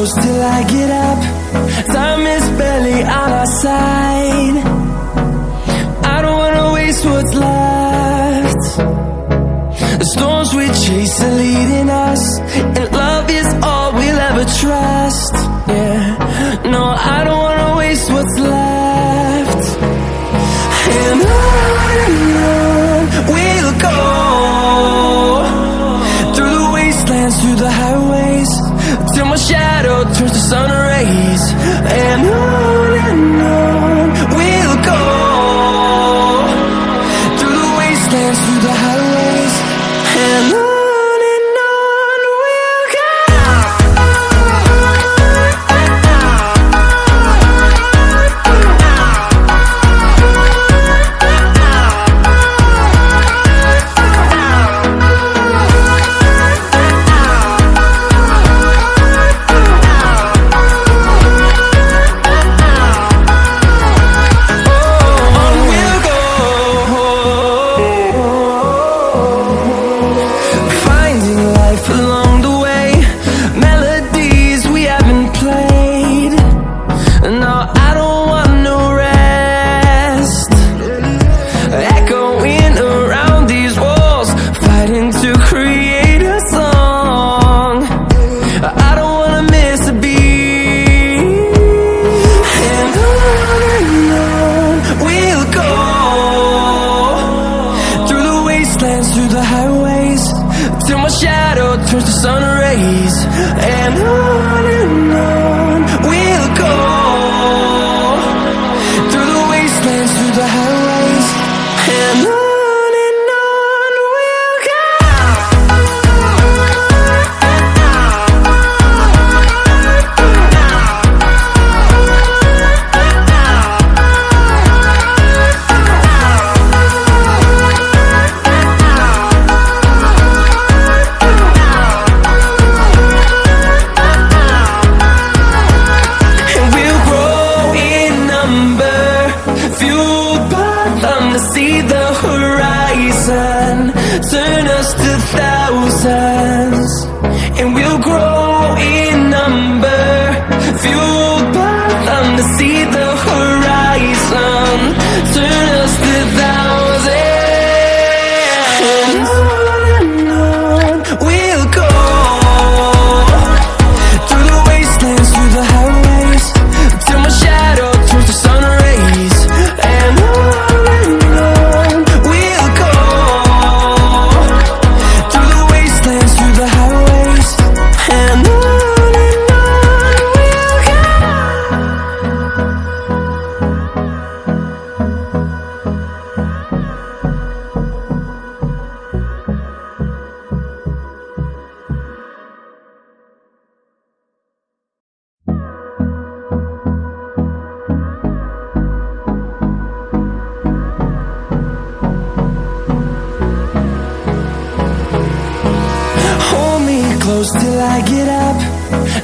close till I get up. Time is barely on our side. I don't wanna waste what's left. The storms we chase are leading us, and love is all we'll ever trust. Yeah, no, I don't wanna waste what's left. And on we'll go, through the wastelands, through the highways, till my shadow turns to sun rays. And on we'll go, through the wastelands, through the highways, and on we'll go. Through the highways, till my shadow turns to sun rays. And on we'll go, through the wastelands, through the highways, and on we'll go. See the horizon, turn us to thousands, and we'll grow in number, fueled by them to see the horizon, turn us to thousands. And on we'll go, through the wastelands, through the highways, till my shadow turns to sun rays. And close till I get up.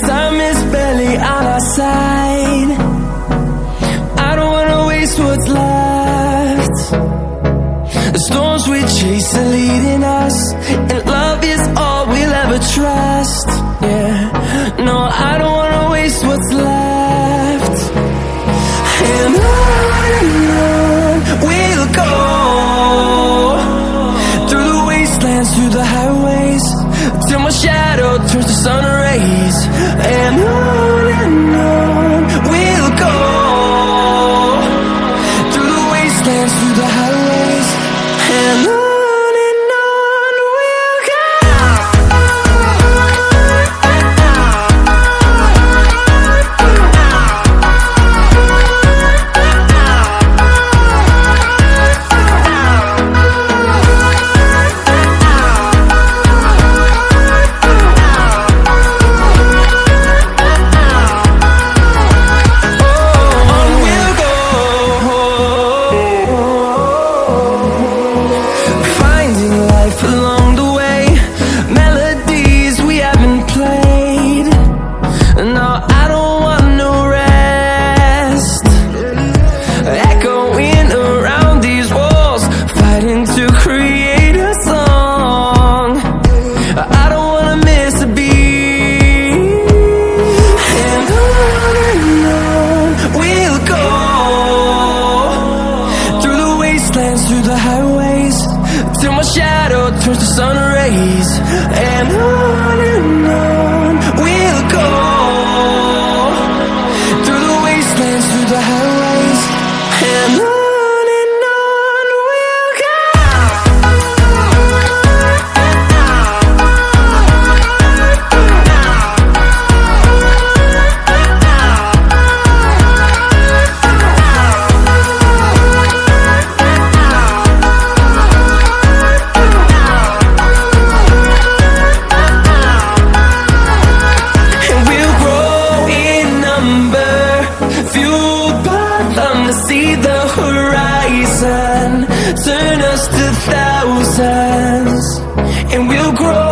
Time is barely on our side. I don't wanna waste what's left. The storms we chase are leading us, and love is all we'll ever trust. Yeah, no, I don't wanna waste what's left. And on we'll go, through the wastelands, through the highways, till my shadow turns to sun rays. And on we'll go, through the wastelands, through the highways, and on we'll go. to thousands, and we'll grow